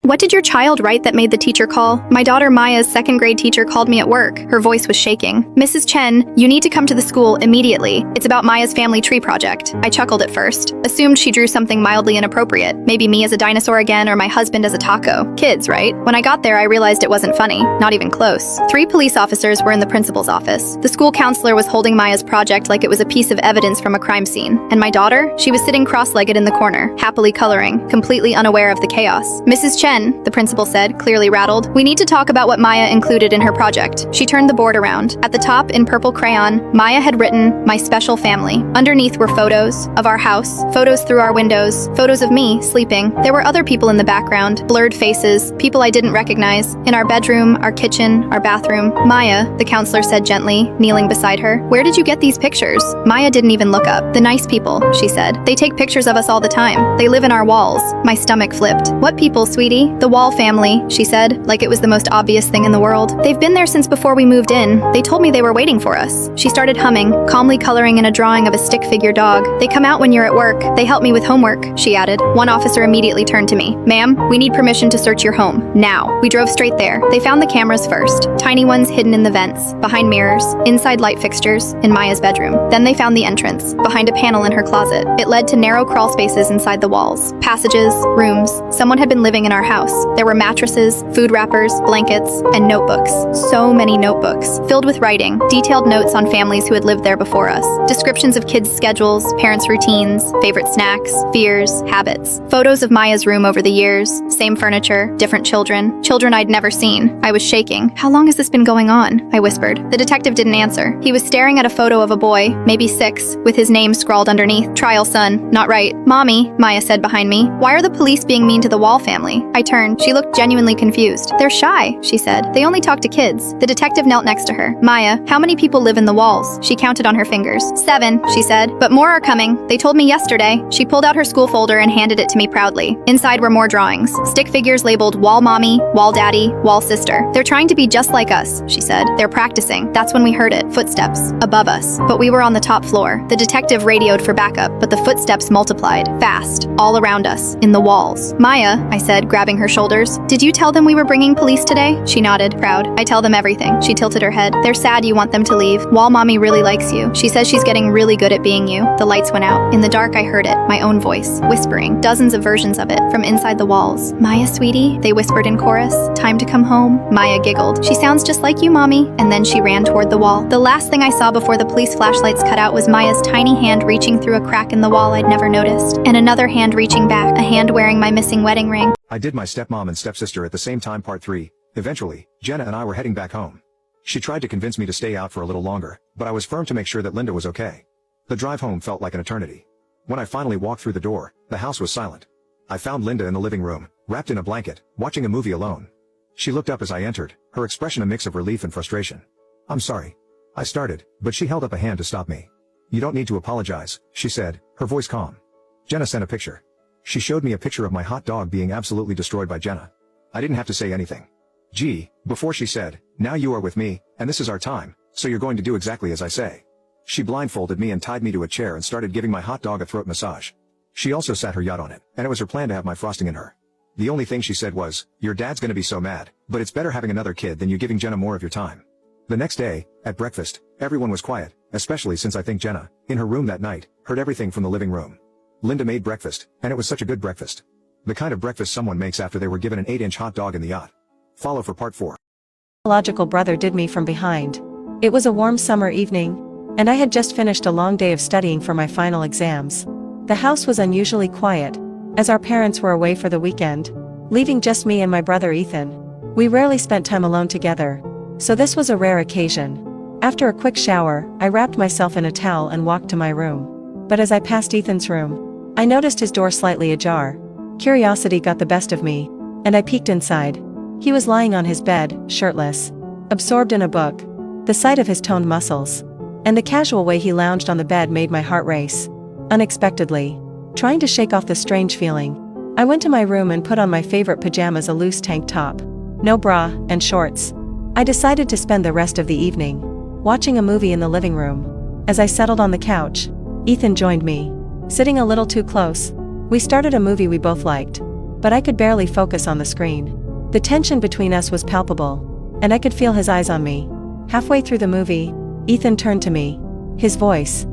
What did your child write that made the teacher call? My daughter Maya's second grade teacher called me at work. Her voice was shaking. Mrs. Chen, you need to come to the school immediately. It's about Maya's family tree project. I chuckled at first, assumed she drew something mildly inappropriate. Maybe me as a dinosaur again or my husband as a taco. Kids, right? When I got there, I realized it wasn't funny. Not even close. 3 police officers were in the principal's office. The school counselor was holding Maya's project like it was a piece of evidence from a crime scene. And my daughter? She was sitting cross-legged in the corner, happily coloring, completely unaware of the chaos. Mrs. Chen, the principal said, clearly rattled, we need to talk about what Maya included in her project. She turned the board around. At the top, in purple crayon, Maya had written, my special family. Underneath were photos of our house, photos through our windows, photos of me sleeping. There were other people in the background, blurred faces, people I didn't recognize. In our bedroom, our kitchen, our bathroom. Maya, the counselor said gently, kneeling beside her, where did you get these pictures? Maya didn't even look up. The nice people, she said. They take pictures of us all the time. They live in our walls. My stomach flipped. What people, sweetie? The Wall family, she said, like it was the most obvious thing in the world. They've been there since before we moved in. They told me they were waiting for us. She started humming, calmly coloring in a drawing of a stick figure dog. They come out when you're at work. They help me with homework, she added. One officer immediately turned to me. Ma'am, we need permission to search your home. Now. We drove straight there. They found the cameras first. Tiny ones hidden in the vents, behind mirrors, inside light fixtures, in Maya's bedroom. Then they found the entrance, behind a panel in her closet. It led to narrow crawl spaces inside the walls. Passages, rooms. Someone had been living in our house. There were mattresses, food wrappers, blankets, and notebooks. So many notebooks, filled with writing, detailed notes on families who had lived there before us, descriptions of kids' schedules, parents' routines, favorite snacks, fears, habits, photos of Maya's room over the years, same furniture, different children I'd never seen. I was shaking. How long has this been going on? I whispered. The detective didn't answer. He was staring at a photo of a boy, maybe 6, with his name scrawled underneath. Trial son. Not right. Mommy, Maya said behind me. Why are the police being mean to the Wall family? I turned. She looked genuinely confused. They're shy, she said. They only talk to kids. The detective knelt next to her. Maya, how many people live in the walls? She counted on her fingers. 7, she said. But more are coming. They told me yesterday. She pulled out her school folder and handed it to me proudly. Inside were more drawings. Stick figures labeled Wall Mommy, Wall Daddy, Wall Sister. They're trying to be just like us, she said. They're practicing. That's when we heard it. Footsteps. Above us. But we were on the top floor. The detective radioed for backup, but the footsteps multiplied. Fast. All around us. In the walls. Maya, I said, grabbing her shoulders. Did you tell them we were bringing police today? She nodded, proud. I tell them everything. She tilted her head. They're sad you want them to leave. Wall Mommy really likes you. She says she's getting really good at being you. The lights went out. In the dark, I heard it. My own voice. Whispering. Dozens of versions of it. From inside the walls. Maya, sweetie? They whispered in chorus. Time to come home. Maya giggled. She sounds just like you, Mommy. And then she ran toward the wall. The last thing I saw before the police flashlights cut out was Maya's tiny hand reaching through a crack in the wall I'd never noticed. And another hand reaching back. A hand wearing my missing wedding ring. I did my stepmom and stepsister at the same time, part 3. Eventually, Jenna and I were heading back home. She tried to convince me to stay out for a little longer, but I was firm to make sure that Linda was okay. The drive home felt like an eternity. When I finally walked through the door, the house was silent. I found Linda in the living room, wrapped in a blanket, watching a movie alone. She looked up as I entered, her expression a mix of relief and frustration. I'm sorry. I started, but she held up a hand to stop me. You don't need to apologize, she said, her voice calm. Jenna sent a picture. She showed me a picture of my hot dog being absolutely destroyed by Jenna. I didn't have to say anything. Gee, before she said, now you are with me, and this is our time, so you're going to do exactly as I say. She blindfolded me and tied me to a chair and started giving my hot dog a throat massage. She also sat her yacht on it, and it was her plan to have my frosting in her. The only thing she said was, your dad's gonna be so mad, but it's better having another kid than you giving Jenna more of your time. The next day, at breakfast, everyone was quiet, especially since I think Jenna, in her room that night, heard everything from the living room. Linda made breakfast, and it was such a good breakfast. The kind of breakfast someone makes after they were given an 8-inch hot dog in the yacht. Follow for part 4. Biological brother did me from behind. It was a warm summer evening, and I had just finished a long day of studying for my final exams. The house was unusually quiet, as our parents were away for the weekend, leaving just me and my brother Ethan. We rarely spent time alone together, so this was a rare occasion. After a quick shower, I wrapped myself in a towel and walked to my room. But as I passed Ethan's room, I noticed his door slightly ajar. Curiosity got the best of me, and I peeked inside. He was lying on his bed, shirtless, absorbed in a book. The sight of his toned muscles, and the casual way he lounged on the bed made my heart race. Unexpectedly, trying to shake off the strange feeling, I went to my room and put on my favorite pajamas, a loose tank top, no bra, and shorts. I decided to spend the rest of the evening watching a movie in the living room. As I settled on the couch, Ethan joined me. Sitting a little too close, we started a movie we both liked. but I could barely focus on the screen. The tension between us was palpable, and I could feel his eyes on me. Halfway through the movie, Ethan turned to me. His voice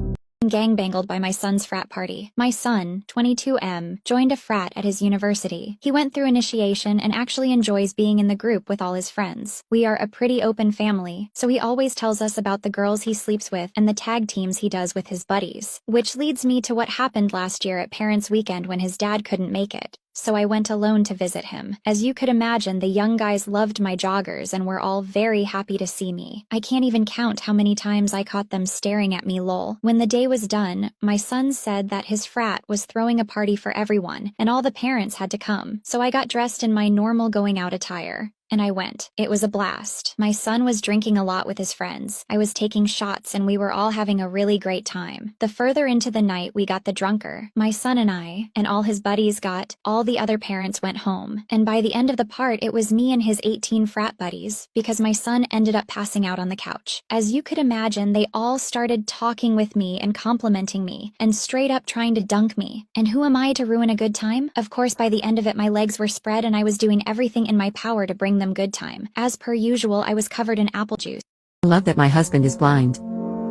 Gangbangled by my son's frat party. My son, 22M, joined a frat at his university. He went through initiation and actually enjoys being in the group with all his friends. We are a pretty open family, so he always tells us about the girls he sleeps with and the tag teams he does with his buddies. Which leads me to what happened last year at Parents' Weekend when his dad couldn't make it. So I went alone to visit him. As you could imagine, the young guys loved my joggers and were all very happy to see me. I can't even count how many times I caught them staring at me lol. When the day was done, my son said that his frat was throwing a party for everyone and all the parents had to come. So I got dressed in my normal going out attire. And I went. It was a blast. My son was drinking a lot with his friends. I was taking shots and we were all having a really great time. The further into the night we got the drunker, my son and I, and all his buddies got, all the other parents went home. And by the end of the part, it was me and his 18 frat buddies, because my son ended up passing out on the couch. As you could imagine, they all started talking with me and complimenting me, and straight up trying to dunk me. And who am I to ruin a good time? Of course, by the end of it, my legs were spread and I was doing everything in my power to bring them good time. As per usual, I was covered in apple juice. I love that my husband is blind.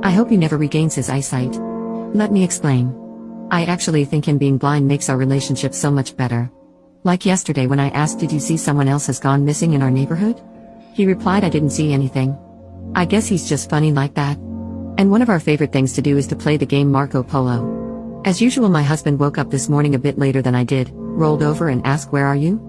I hope he never regains his eyesight. Let me explain. I actually think him being blind makes our relationship so much better. Like yesterday when I asked, did you see someone else has gone missing in our neighborhood? He replied, I didn't see anything. I guess he's just funny like that. And one of our favorite things to do is to play the game Marco Polo. As usual, my husband woke up this morning a bit later than I did, rolled over and asked, where are you?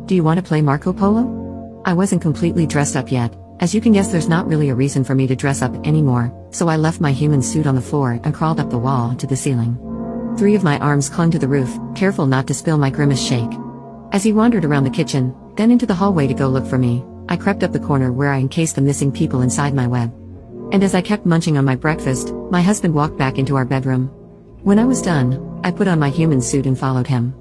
Do you want to play Marco Polo? I wasn't completely dressed up yet. As you can guess, there's not really a reason for me to dress up anymore, so I left my human suit on the floor and crawled up the wall to the ceiling. 3 of my arms clung to the roof, careful not to spill my grimace shake. As he wandered around the kitchen, then into the hallway to go look for me, I crept up the corner where I encased the missing people inside my web. And as I kept munching on my breakfast, my husband walked back into our bedroom. When I was done, I put on my human suit and followed him.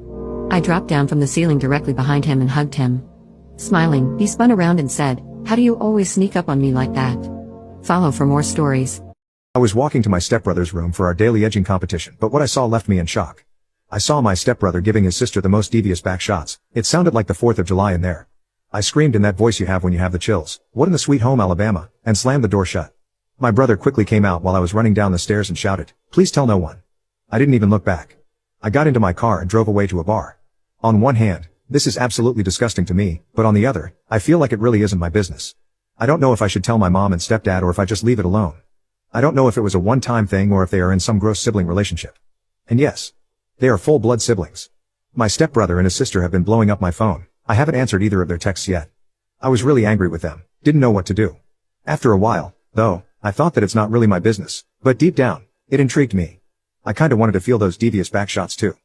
I dropped down from the ceiling directly behind him and hugged him. Smiling, he spun around and said, how do you always sneak up on me like that? Follow for more stories. I was walking to my stepbrother's room for our daily edging competition, but what I saw left me in shock. I saw my stepbrother giving his sister the most devious back shots. It sounded like the 4th of July in there. I screamed in that voice you have when you have the chills, what in the sweet home Alabama, and slammed the door shut. My brother quickly came out while I was running down the stairs and shouted, please tell no one. I didn't even look back. I got into my car and drove away to a bar. On one hand, this is absolutely disgusting to me, but on the other, I feel like it really isn't my business. I don't know if I should tell my mom and stepdad or if I just leave it alone. I don't know if it was a one-time thing or if they are in some gross sibling relationship. And yes, they are full-blood siblings. My stepbrother and his sister have been blowing up my phone. I haven't answered either of their texts yet. I was really angry with them, didn't know what to do. After a while, though, I thought that it's not really my business, but deep down, it intrigued me. I kinda wanted to feel those devious backshots too.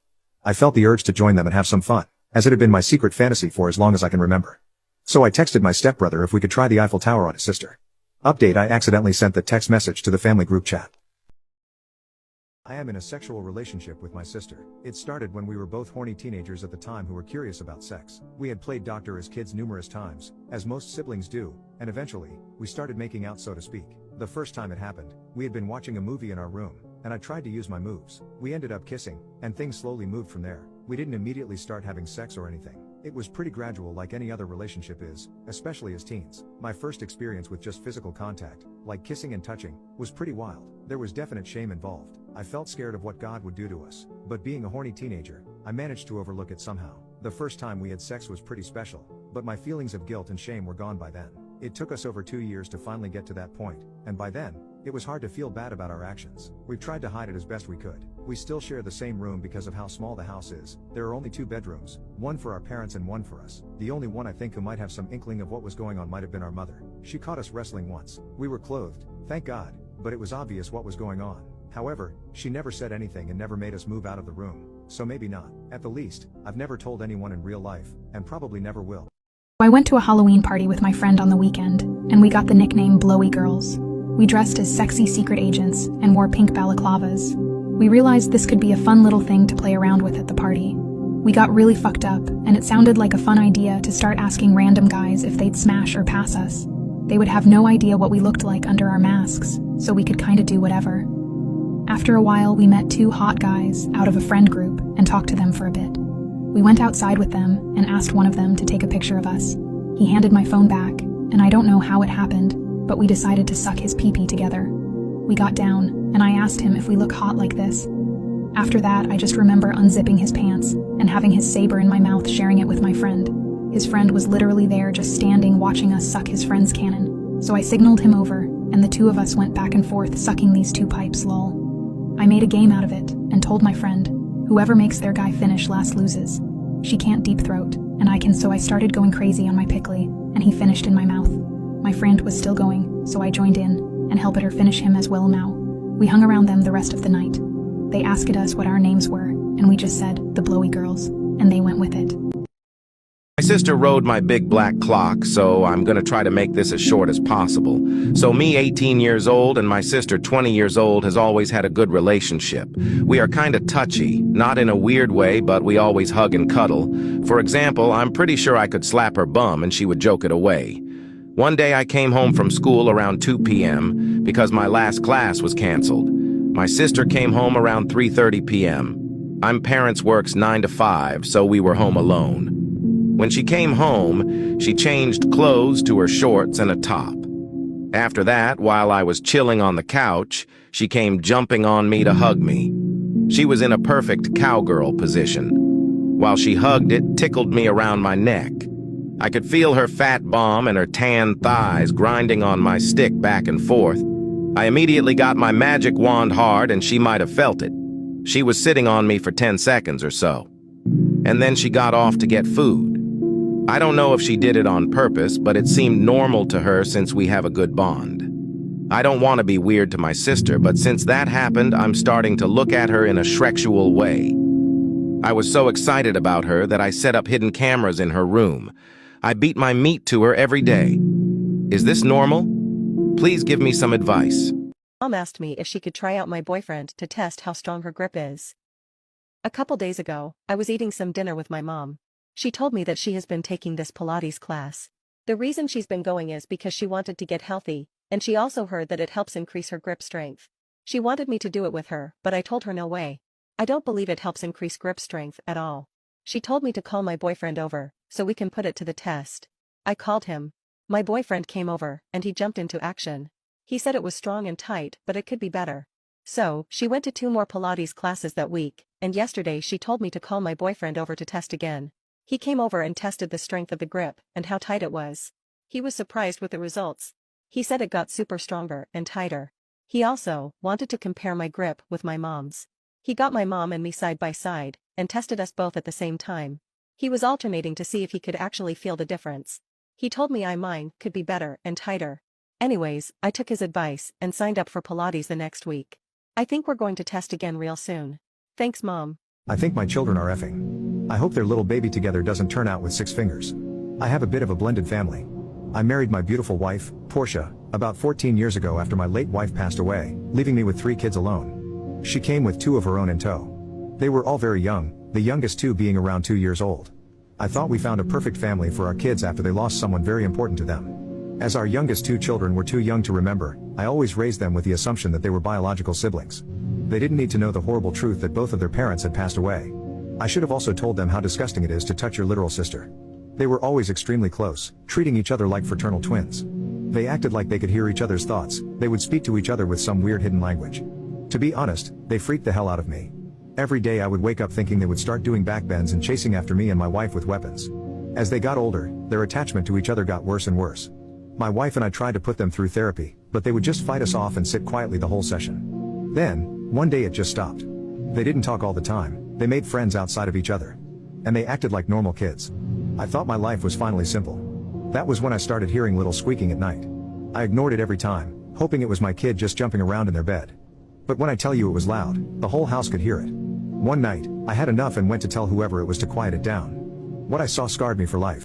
I felt the urge to join them and have some fun, as it had been my secret fantasy for as long as I can remember. So I texted my stepbrother if we could try the Eiffel Tower on his sister. Update: I accidentally sent the text message to the family group chat. I am in a sexual relationship with my sister. It started when we were both horny teenagers at the time who were curious about sex. We had played doctor as kids numerous times, as most siblings do, and eventually, we started making out, so to speak. The first time it happened, we had been watching a movie in our room, and I tried to use my moves. We ended up kissing, and things slowly moved from there. We didn't immediately start having sex or anything. It was pretty gradual, like any other relationship is, especially as teens. My first experience with just physical contact, like kissing and touching, was pretty wild. There was definite shame involved. I felt scared of what God would do to us, but being a horny teenager, I managed to overlook it somehow. The first time we had sex was pretty special, but my feelings of guilt and shame were gone by then. It took us over 2 years to finally get to that point, and by then, it was hard to feel bad about our actions. We've tried to hide it as best we could. We still share the same room because of how small the house is. There are only 2 bedrooms, one for our parents and one for us. The only one I think who might have some inkling of what was going on might have been our mother. She caught us wrestling once. We were clothed, thank God, but it was obvious what was going on. However, she never said anything and never made us move out of the room, so maybe not. At the least, I've never told anyone in real life, and probably never will. I went to a Halloween party with my friend on the weekend, and we got the nickname Blowy Girls. We dressed as sexy secret agents and wore pink balaclavas. We realized this could be a fun little thing to play around with at the party. We got really fucked up, and it sounded like a fun idea to start asking random guys if they'd smash or pass us. They would have no idea what we looked like under our masks, so we could kinda do whatever. After a while, we met 2 hot guys out of a friend group and talked to them for a bit. We went outside with them and asked one of them to take a picture of us. He handed my phone back, and I don't know how it happened, but we decided to suck his pee-pee together. We got down, and I asked him if we look hot like this. After that, I just remember unzipping his pants and having his saber in my mouth, sharing it with my friend. His friend was literally there, just standing, watching us suck his friend's cannon. So I signaled him over, and the two of us went back and forth, sucking these two pipes, lol. I made a game out of it, and told my friend, whoever makes their guy finish last loses. She can't deep throat, and I can, so I started going crazy on my pickly, and he finished in my mouth. My friend was still going, so I joined in, and helped her finish him as well now. We hung around them the rest of the night. They asked us what our names were, and we just said, the Blowy Girls, and they went with it. My sister rode my big black clock, so I'm gonna try to make this as short as possible. So me, 18 years old, and my sister, 20 years old, has always had a good relationship. We are kinda touchy, not in a weird way, but we always hug and cuddle. For example, I'm pretty sure I could slap her bum and she would joke it away. One day I came home from school around 2 p.m. because my last class was canceled. My sister came home around 3:30 p.m. I'm parents works 9 to 5, so we were home alone. When she came home, she changed clothes to her shorts and a top. After that, while I was chilling on the couch, she came jumping on me to hug me. She was in a perfect cowgirl position. While she hugged, it tickled me around my neck. I could feel her fat bum and her tan thighs grinding on my stick back and forth. I immediately got my magic wand hard, and she might have felt it. She was sitting on me for 10 seconds or so. And then she got off to get food. I don't know if she did it on purpose, but it seemed normal to her since we have a good bond. I don't want to be weird to my sister, but since that happened, I'm starting to look at her in a Shreksual way. I was so excited about her that I set up hidden cameras in her room. I beat my meat to her every day. Is this normal? Please give me some advice. Mom asked me if she could try out my boyfriend to test how strong her grip is. A couple days ago, I was eating some dinner with my mom. She told me that she has been taking this Pilates class. The reason she's been going is because she wanted to get healthy, and she also heard that it helps increase her grip strength. She wanted me to do it with her, but I told her no way. I don't believe it helps increase grip strength at all. She told me to call my boyfriend over, so we can put it to the test. I called him. My boyfriend came over, and he jumped into action. He said it was strong and tight, but it could be better. So, she went to 2 more Pilates classes that week, and yesterday she told me to call my boyfriend over to test again. He came over and tested the strength of the grip and how tight it was. He was surprised with the results. He said it got super stronger and tighter. He also wanted to compare my grip with my mom's. He got my mom and me side by side, and tested us both at the same time. He was alternating to see if he could actually feel the difference. He told me mine could be better and tighter. Anyways, I took his advice and signed up for Pilates the next week. I think we're going to test again real soon. Thanks, Mom. I think my children are effing. I hope their little baby together doesn't turn out with 6 fingers. I have a bit of a blended family. I married my beautiful wife, Portia, about 14 years ago after my late wife passed away, leaving me with 3 kids alone. She came with 2 of her own in tow. They were all very young, the youngest 2 being around 2 years old. I thought we found a perfect family for our kids after they lost someone very important to them. As our youngest 2 children were too young to remember, I always raised them with the assumption that they were biological siblings. They didn't need to know the horrible truth that both of their parents had passed away. I should have also told them how disgusting it is to touch your literal sister. They were always extremely close, treating each other like fraternal twins. They acted like they could hear each other's thoughts, they would speak to each other with some weird hidden language. To be honest, they freaked the hell out of me. Every day I would wake up thinking they would start doing backbends and chasing after me and my wife with weapons. As they got older, their attachment to each other got worse and worse. My wife and I tried to put them through therapy, but they would just fight us off and sit quietly the whole session. Then, one day it just stopped. They didn't talk all the time. They made friends outside of each other. And they acted like normal kids. I thought my life was finally simple. That was when I started hearing little squeaking at night. I ignored it every time, hoping it was my kid just jumping around in their bed. But when I tell you it was loud, the whole house could hear it. One night, I had enough and went to tell whoever it was to quiet it down. What I saw scarred me for life.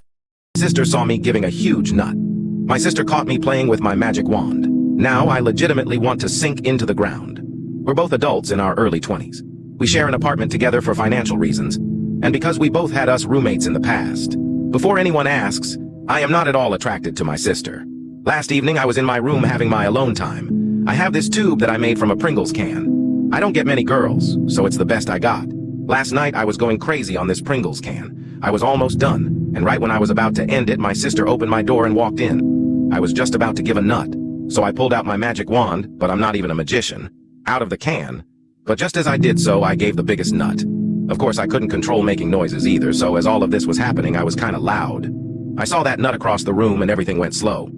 My sister saw me giving a huge nut. My sister caught me playing with my magic wand. Now I legitimately want to sink into the ground. We're both adults in our early 20s. We share an apartment together for financial reasons, and because we both had us roommates in the past. Before anyone asks, I am not at all attracted to my sister. Last evening I was in my room having my alone time. I have this tube that I made from a Pringles can. I don't get many girls, so it's the best I got. Last night I was going crazy on this Pringles can. I was almost done, and right when I was about to end it, my sister opened my door and walked in. I was just about to give a nut, so I pulled out my magic wand, but I'm not even a magician, out of the can. But just as I did so, I gave the biggest nut. Of course, I couldn't control making noises either, so as all of this was happening, I was kinda loud. I saw that nut across the room and everything went slow.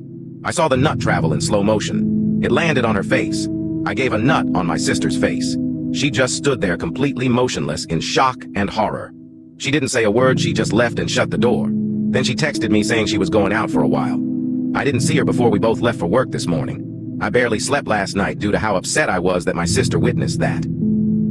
I saw the nut travel in slow motion. It landed on her face. I gave a nut on my sister's face. She just stood there completely motionless in shock and horror. She didn't say a word, she just left and shut the door. Then she texted me saying she was going out for a while. I didn't see her before we both left for work this morning. I barely slept last night due to how upset I was that my sister witnessed that.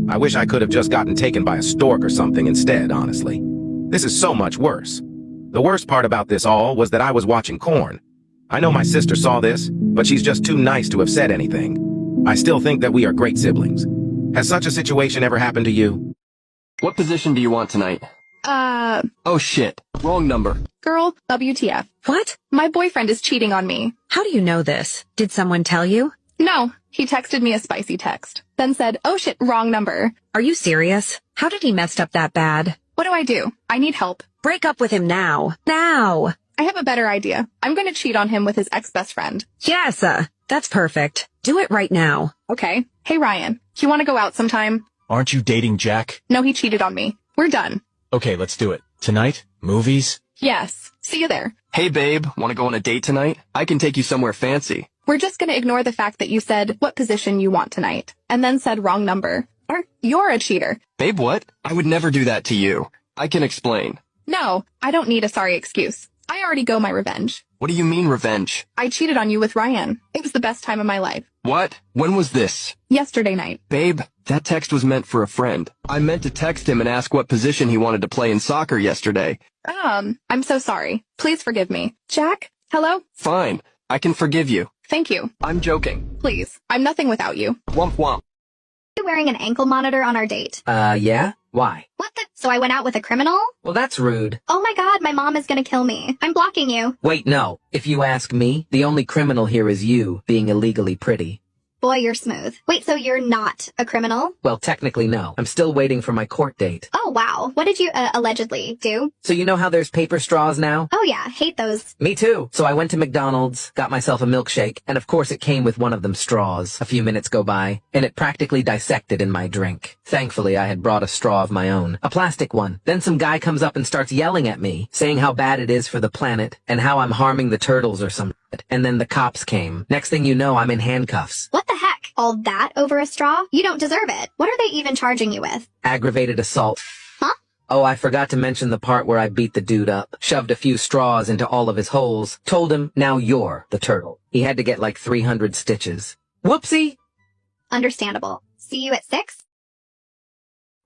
I wish I could have just gotten taken by a stork or something instead, honestly. This is so much worse. The worst part about this all was that I was watching Corn. I know my sister saw this, but she's just too nice to have said anything. I still think that we are great siblings. Has such a situation ever happened to you? What position do you want tonight? Oh shit, wrong number. Girl, WTF. What? My boyfriend is cheating on me. How do you know this? Did someone tell you? No, he texted me a spicy text, then said, oh shit, wrong number. Are you serious? How did he messed up that bad? What do? I need help. Break up with him now. Now! I have a better idea. I'm going to cheat on him with his ex-best friend. Yes, that's perfect. Do it right now. Okay. Hey Ryan, you want to go out sometime? Aren't you dating Jack? No, he cheated on me. We're done. Okay, let's do it. Tonight? Movies? Yes. See you there. Hey babe, wanna go on a date tonight? I can take you somewhere fancy. We're just going to ignore the fact that you said what position you want tonight, and then said wrong number. Or you're a cheater. Babe, what? I would never do that to you. I can explain. No, I don't need a sorry excuse. I already go my revenge. What do you mean revenge? I cheated on you with Ryan. It was the best time of my life. What? When was this? Yesterday night. Babe, that text was meant for a friend. I meant to text him and ask what position he wanted to play in soccer yesterday. I'm so sorry. Please forgive me. Jack? Hello? Fine. I can forgive you. Thank you. I'm joking. Please. I'm nothing without you. Womp womp. You wearing an ankle monitor on our date? Yeah? Why? What the? So I went out with a criminal? Well, that's rude. Oh my god, my mom is gonna kill me. I'm blocking you. Wait, no. If you ask me, the only criminal here is you, being illegally pretty. Boy, you're smooth. Wait, so you're not a criminal? Well, technically no. I'm still waiting for my court date. Oh wow. What did you, allegedly do? So you know how there's paper straws now? Oh yeah, hate those. Me too. So I went to McDonald's, got myself a milkshake, and of course it came with one of them straws. A few minutes go by, and it practically dissected in my drink. Thankfully, I had brought a straw of my own. A plastic one. Then some guy comes up and starts yelling at me, saying how bad it is for the planet, and how I'm harming the turtles or some shit. And then the cops came. Next thing you know, I'm in handcuffs. What the heck? All that over a straw? You don't deserve it. What are they even charging you with? Aggravated assault. Huh? Oh, I forgot to mention the part where I beat the dude up, shoved a few straws into all of his holes, told him, now you're the turtle. He had to get like 300 stitches. Whoopsie! Understandable. See you at 6?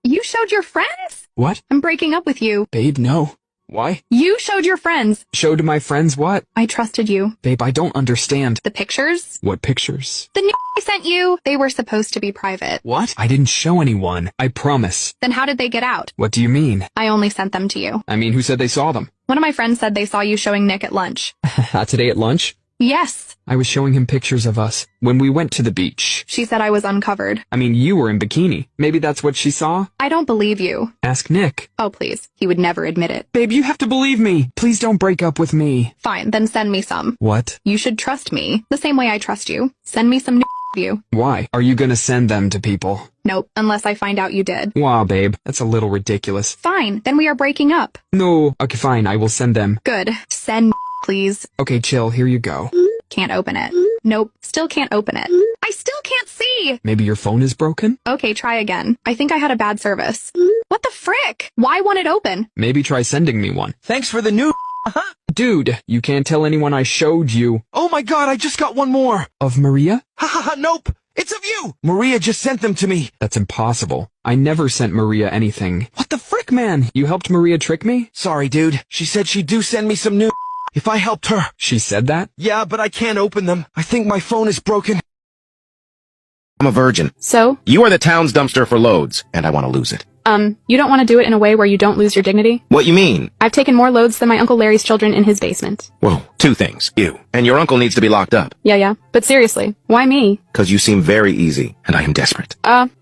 You showed your friends? What? I'm breaking up with you. Babe, no. Why? You showed your friends. Showed to my friends what? I trusted you. Babe, I don't understand. The pictures? What pictures? The I sent you? They were supposed to be private. What? I didn't show anyone. I promise. Then how did they get out? What do you mean? I only sent them to you. I mean, who said they saw them? One of my friends said they saw you showing Nick at lunch. Today at lunch? Yes. I was showing him pictures of us when we went to the beach. She said I was uncovered. I mean, you were in bikini. Maybe that's what she saw? I don't believe you. Ask Nick. Oh, please. He would never admit it. Babe, you have to believe me. Please don't break up with me. Fine, then send me some. What? You should trust me, the same way I trust you. Send me some new of you. Why? Are you gonna send them to people? Nope, unless I find out you did. Wow, babe. That's a little ridiculous. Fine, then we are breaking up. No. Okay, fine. I will send them. Good. Send please. Okay, chill. Here you go. Can't open it. Nope, still can't open it. I still can't see! Maybe your phone is broken? Okay, try again. I think I had a bad service. What the frick? Why won't it open? Maybe try sending me one. Thanks for the new Dude, you can't tell anyone I showed you. Oh my god, I just got one more! Of Maria? Ha ha ha, nope! It's of you! Maria just sent them to me! That's impossible. I never sent Maria anything. What the frick, man? You helped Maria trick me? Sorry, dude. She said she'd do send me some new if I helped her. She said that? Yeah, but I can't open them. I think my phone is broken. I'm a virgin. So? You are the town's dumpster for loads, and I want to lose it. You don't want to do it in a way where you don't lose your dignity? What you mean? I've taken more loads than my Uncle Larry's children in his basement. Whoa, Two things. You. And your uncle needs to be locked up. Yeah. But seriously, why me? Because you seem very easy, and I am desperate.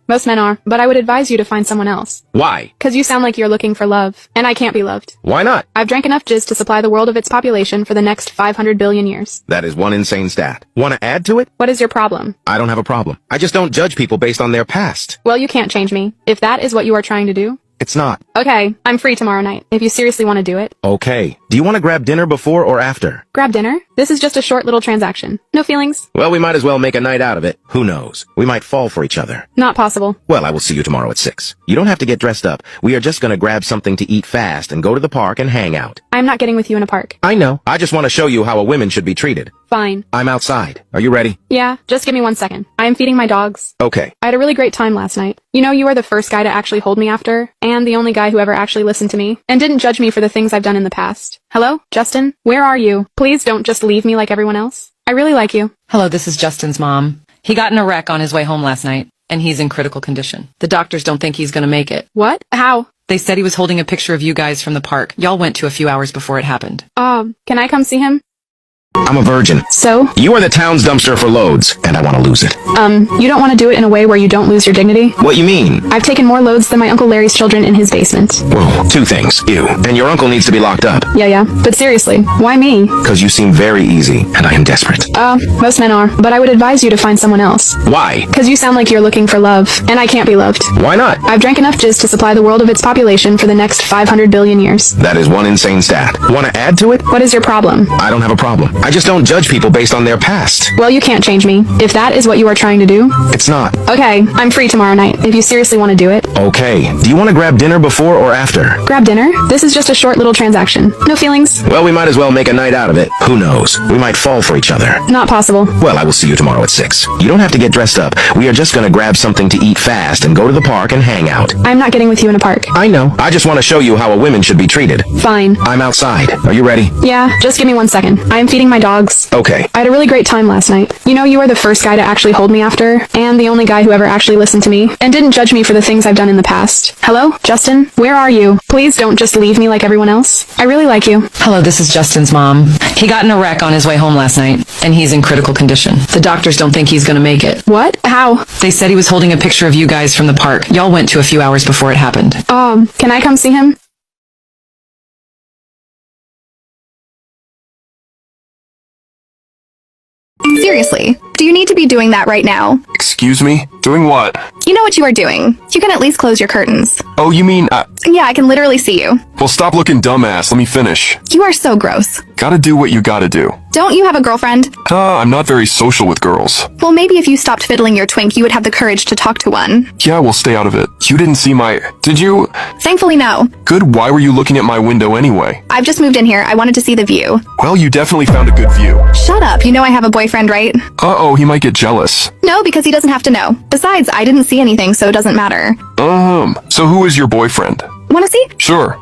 Most men are, but I would advise you to find someone else. Why? Because you sound like you're looking for love, and I can't be loved. Why not? I've drank enough jizz to supply the world of its population for the next 500 billion years. That is one insane stat. Want to add to it? What is your problem? I don't have a problem. I just don't judge people based on their past. Well, you can't change me. If that is what you are trying to do. It's not. Okay, I'm free tomorrow night, if you seriously want to do it. Okay. Do you want to grab dinner before or after? Grab dinner? This is just a short little transaction. No feelings? Well, we might as well make a night out of it. Who knows? We might fall for each other. Not possible. Well, I will see you tomorrow at 6. You don't have to get dressed up. We are just gonna grab something to eat fast and go to the park and hang out. I'm not getting with you in a park. I know. I just want to show you how a woman should be treated. Fine. I'm outside. Are you ready? Yeah, just give me 1 second. I am feeding my dogs. Okay. I had a really great time last night. You know, you are the first guy to actually hold me after, and the only guy who ever actually listened to me, and didn't judge me for the things I've done in the past. Hello, Justin? Where are you? Please don't just leave me like everyone else. I really like you. Hello, this is Justin's mom. He got in a wreck on his way home last night, and he's in critical condition. The doctors don't think he's gonna make it. What? How? They said he was holding a picture of you guys from the park. Y'all went to a few hours before it happened. Can I come see him? I'm a virgin. So? You are the town's dumpster for loads, and I want to lose it. You don't want to do it in a way where you don't lose your dignity? What you mean? I've taken more loads than my Uncle Larry's children in his basement. Well, two things. You. And your uncle needs to be locked up. Yeah. But seriously, why me? Because you seem very easy, and I am desperate. Most men are, but I would advise you to find someone else. Why? Because you sound like you're looking for love, and I can't be loved. Why not? I've drank enough jizz to supply the world of its population for the next 500 billion years. That is one insane stat. Want to add to it? What is your problem? I don't have a problem. I just don't judge people based on their past. Well, you can't change me. If that is what you are trying to do. It's not. Okay, I'm free tomorrow night, if you seriously want to do it. Okay. Do you want to grab dinner before or after? Grab dinner? This is just a short little transaction. No feelings? Well, we might as well make a night out of it. Who knows? We might fall for each other. Not possible. Well, I will see you tomorrow at 6. You don't have to get dressed up. We are just gonna grab something to eat fast and go to the park and hang out. I'm not getting with you in a park. I know. I just want to show you how a woman should be treated. Fine. I'm outside. Are you ready? Yeah, just give me 1 second. I am feeding my dogs. Okay. I had a really great time last night. You know, you are the first guy to actually hold me after, and the only guy who ever actually listened to me, and didn't judge me for the things I've done in the past. Hello, Justin? Where are you? Please don't just leave me like everyone else. I really like you. Hello, this is Justin's mom. He got in a wreck on his way home last night, and he's in critical condition. The doctors don't think he's gonna make it. What? How? They said he was holding a picture of you guys from the park. Y'all went to a few hours before it happened. Can I come see him? Seriously, do you need to be doing that right now? Excuse me? Doing what? You know what you are doing. You can at least close your curtains. Oh, you mean, Yeah, I can literally see you. well, stop looking dumbass. Let me finish. You are so gross. Gotta do what you gotta do. Don't you have a girlfriend? I'm not very social with girls. Well, maybe if you stopped fiddling your twink, you would have the courage to talk to one. Yeah, we'll stay out of it. You didn't see my... Did you? Thankfully, no. Good, why were you looking at my window anyway? I've just moved in here. I wanted to see the view. Well, you definitely found a good view. Shut up. You know I have a boyfriend, right? Uh-oh, he might get jealous. No, because he doesn't have to know. Besides, I didn't see anything, so it doesn't matter. So who is your boyfriend? Wanna see? Sure.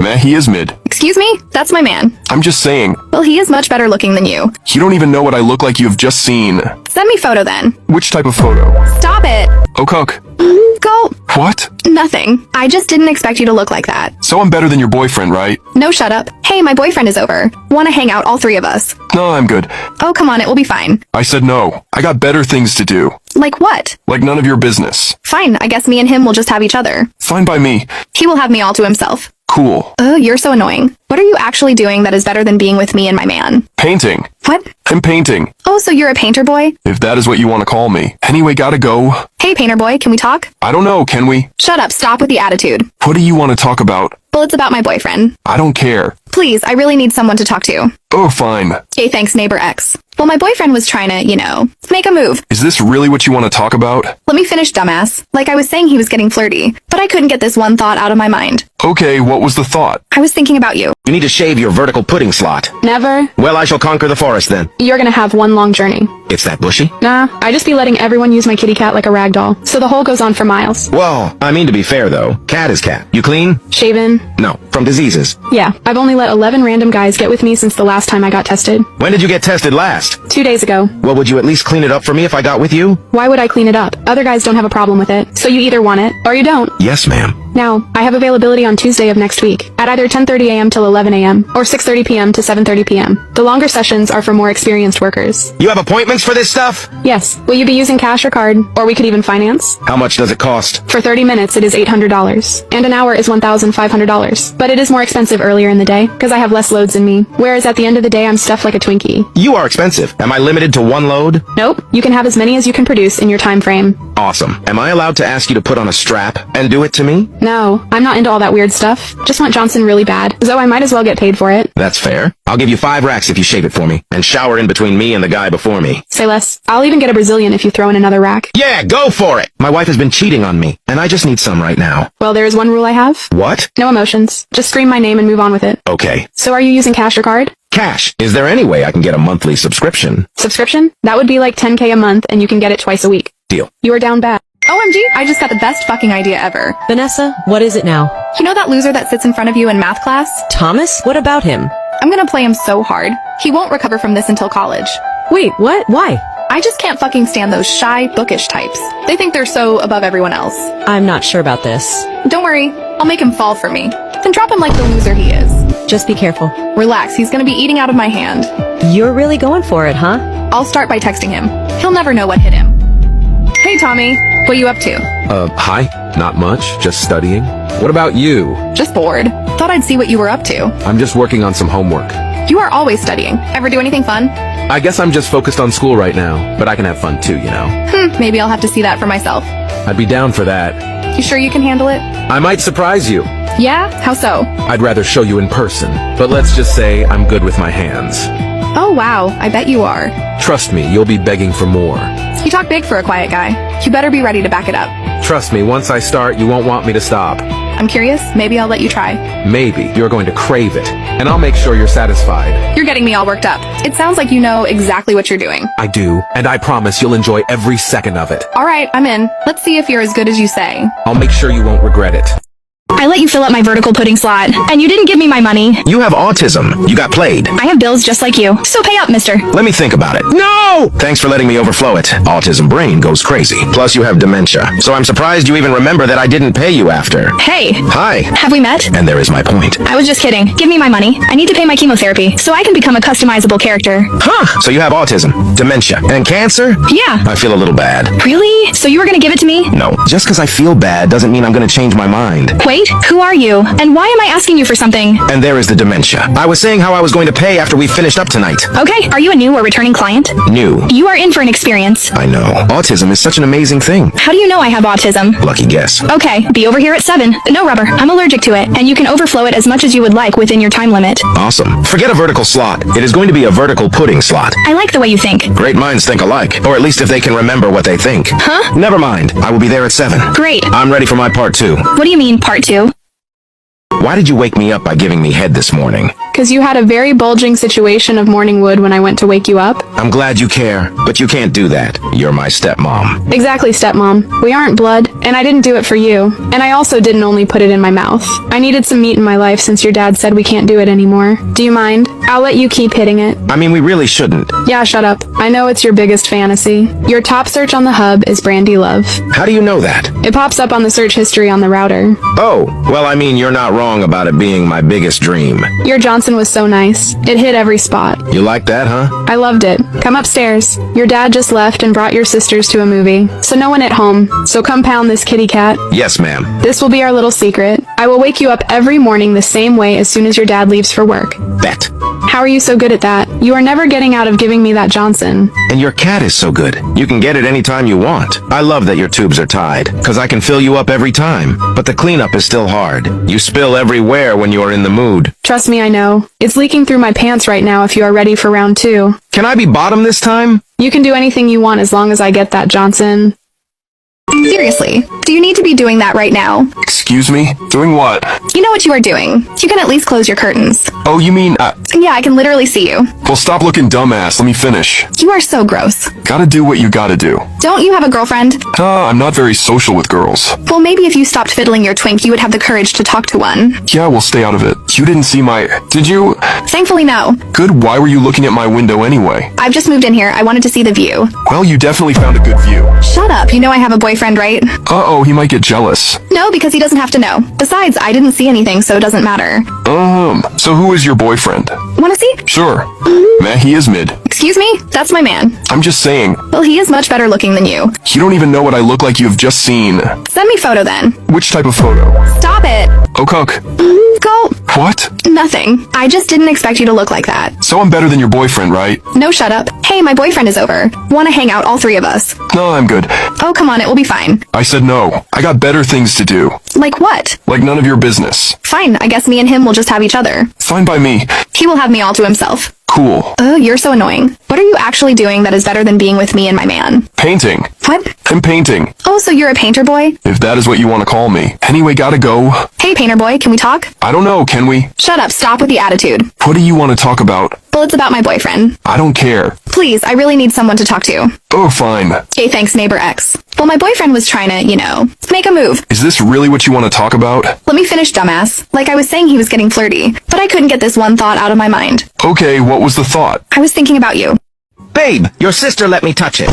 Meh, he is mid. Excuse me? That's my man. I'm just saying. Well, he is much better looking than you. You don't even know what I look like you've just seen. Send me photo then. Which type of photo? Stop it. Oh, cook. Go. What? Nothing. I just didn't expect you to look like that. So I'm better than your boyfriend, right? No, shut up. Hey, my boyfriend is over. Wanna hang out, all three of us? No, I'm good. Oh, come on, it will be fine. I said no. I got better things to do. Like what? Like none of your business. Fine, I guess me and him will just have each other. Fine by me. He will have me all to himself. Cool. You're so annoying. What are you actually doing that is better than being with me and my man? Painting. What? I'm painting. Oh, so you're a painter boy? If that is what you want to call me. Anyway, gotta go. Hey, painter boy, can we talk? I don't know, can we? Shut up, stop with the attitude. What do you want to talk about? Well, it's about my boyfriend. I don't care. Please, I really need someone to talk to. Oh, fine. Okay, thanks, neighbor X. Well, my boyfriend was trying to, make a move. Is this really what you want to talk about? Let me finish, dumbass. Like I was saying, he was getting flirty, but I couldn't get this one thought out of my mind. Okay, what was the thought? I was thinking about you. You need to shave your vertical pudding slot. Never. Well, I shall conquer the forest then. You're gonna have one long journey. It's that bushy? Nah, I just be letting everyone use my kitty cat like a rag doll, so the hole goes on for miles. Well, I mean to be fair though. Cat is cat. You clean? Shaven? No, from diseases. Yeah, I've only let 11 random guys get with me since the last time I got tested. When did you get tested last? 2 days ago. Well, would you at least clean it up for me if I got with you? Why would I clean it up? Other guys don't have a problem with it, so you either want it, or you don't. Yes, ma'am. Now, I have availability on Tuesday of next week, at either 10:30 a.m. till 11 a.m., or 6:30 p.m. to 7:30 p.m. The longer sessions are for more experienced workers. You have appointments for this stuff? Yes. Will you be using cash or card? Or we could even finance? How much does it cost? For 30 minutes, it is $800. And an hour is $1,500. But it is more expensive earlier in the day, because I have less loads in me. Whereas at the end of the day, I'm stuffed like a Twinkie. You are expensive. Am I limited to one load? Nope. You can have as many as you can produce in your time frame. Awesome. Am I allowed to ask you to put on a strap and do it to me? No, I'm not into all that weird stuff. Just want Johnson really bad, so I might as well get paid for it. That's fair. I'll give you 5 racks if you shave it for me, and shower in between me and the guy before me. Say less. I'll even get a Brazilian if you throw in another rack. Yeah, go for it! My wife has been cheating on me, and I just need some right now. Well, there is one rule I have. What? No emotions. Just scream my name and move on with it. Okay. So are you using cash or card? Cash. Is there any way I can get a monthly subscription? Subscription? That would be like $10K a month, and you can get it twice a week. Deal. You are down bad. OMG, I just got the best fucking idea ever. Vanessa, what is it now? You know that loser that sits in front of you in math class? Thomas? What about him? I'm gonna play him so hard. He won't recover from this until college. Wait, what? Why? I just can't fucking stand those shy, bookish types. They think they're so above everyone else. I'm not sure about this. Don't worry, I'll make him fall for me. Then drop him like the loser he is. Just be careful. Relax, he's gonna be eating out of my hand. You're really going for it, huh? I'll start by texting him. He'll never know what hit him. Hey Tommy, what you up to? Hi. Not much. Just studying. What about you? Just bored. Thought I'd see what you were up to. I'm just working on some homework. You are always studying. Ever do anything fun? I guess I'm just focused on school right now, but I can have fun too, you know. Maybe I'll have to see that for myself. I'd be down for that. You sure you can handle it? I might surprise you. Yeah? How so? I'd rather show you in person, but let's just say I'm good with my hands. Oh wow, I bet you are. Trust me, you'll be begging for more. You talk big for a quiet guy. You better be ready to back it up. Trust me, once I start, you won't want me to stop. I'm curious. Maybe I'll let you try. Maybe. You're going to crave it. And I'll make sure you're satisfied. You're getting me all worked up. It sounds like you know exactly what you're doing. I do, and I promise you'll enjoy every second of it. Alright, I'm in. Let's see if you're as good as you say. I'll make sure you won't regret it. I let you fill up my vertical pudding slot, and you didn't give me my money. You have autism. You got played. I have bills just like you, so pay up, mister. Let me think about it. No! Thanks for letting me overflow it. Autism brain goes crazy. Plus you have dementia. So I'm surprised you even remember that I didn't pay you after. Hey. Hi. Have we met? And there is my point. I was just kidding. Give me my money. I need to pay my chemotherapy, so I can become a customizable character. Huh. So you have autism, dementia, and cancer? Yeah. I feel a little bad. Really? So you were gonna give it to me? No. Just because I feel bad doesn't mean I'm gonna change my mind. Wait, who are you? And why am I asking you for something? And there is the dementia. I was saying how I was going to pay after we finished up tonight. Okay, are you a new or returning client? New. You are in for an experience. I know. Autism is such an amazing thing. How do you know I have autism? Lucky guess. Okay, be over here at 7. No rubber. I'm allergic to it, and you can overflow it as much as you would like within your time limit. Awesome. Forget a vertical slot. It is going to be a vertical pudding slot. I like the way you think. Great minds think alike. Or at least if they can remember what they think. Huh? Never mind. I will be there at 7. Great. I'm ready for my part 2. What do you mean, part 2? Why did you wake me up by giving me head this morning? Because you had a very bulging situation of morning wood when I went to wake you up. I'm glad you care, but you can't do that. You're my stepmom. Exactly, stepmom. We aren't blood, and I didn't do it for you. And I also didn't only put it in my mouth. I needed some meat in my life since your dad said we can't do it anymore. Do you mind? I'll let you keep hitting it. I mean, we really shouldn't. Yeah, shut up. I know it's your biggest fantasy. Your top search on the hub is Brandy Love. How do you know that? It pops up on the search history on the router. Oh, well, I mean, you're not wrong about it being my biggest dream. Your Johnson was so nice. It hit every spot. You like that, huh? I loved it. Come upstairs. Your dad just left and brought your sisters to a movie. So no one at home. So come pound this kitty cat. Yes, ma'am. This will be our little secret. I will wake you up every morning the same way as soon as your dad leaves for work. Bet. How are you so good at that? You are never getting out of giving me that Johnson. And your cat is so good. You can get it anytime you want. I love that your tubes are tied, because I can fill you up every time. But the cleanup is still hard. You spill everywhere when you're in the mood. Trust me, I know. It's leaking through my pants right now if you are ready for round 2. Can I be bottom this time? You can do anything you want as long as I get that Johnson. Seriously, do you need to be doing that right now? Excuse me? Doing what? You know what you are doing. You can at least close your curtains. Oh, you mean, Yeah, I can literally see you. Well, stop looking dumbass. Let me finish. You are so gross. Gotta do what you gotta do. Don't you have a girlfriend? I'm not very social with girls. Well, maybe if you stopped fiddling your twink, you would have the courage to talk to one. Yeah, we'll stay out of it. You didn't see my... Did you? Thankfully, no. Good, why were you looking at my window anyway? I've just moved in here. I wanted to see the view. Well, you definitely found a good view. Shut up. You know I have a boyfriend, right? Uh-oh, he might get jealous. No, because he doesn't have to know. Besides, I didn't see anything, so it doesn't matter. So who is your boyfriend? Wanna see? Sure. Man, he is mid. Excuse me? That's my man. I'm just saying. Well, he is much better looking than you. You don't even know what I look like. You've just seen. Send me photo then. Which type of photo? Stop it. Oh, cuck. Go. What? Nothing. I just didn't expect you to look like that. So I'm better than your boyfriend, right? No, shut up. Hey, my boyfriend is over. Wanna hang out, all three of us? No, I'm good. Oh, come on, it will be fine. I said no. I got better things to do. Like what? Like none of your business. Fine, I guess me and him will just have each other. Fine by me. He will have me all to himself. Cool. You're so annoying. What are you actually doing that is better than being with me and my man? Painting. What? I'm painting. Oh, so you're a painter boy? If that is what you want to call me. Anyway, gotta go. Hey, painter boy, can we talk? I don't know, can we? Shut up, stop with the attitude. What do you want to talk about? Well, it's about my boyfriend. I don't care. Please, I really need someone to talk to. Oh, fine. Okay, thanks, neighbor X. Well, my boyfriend was trying to, make a move. Is this really what you want to talk about? Let me finish, dumbass. Like I was saying, he was getting flirty, but I couldn't get this one thought out of my mind. Okay, what was the thought? I was thinking about you. Babe, your sister let me touch it.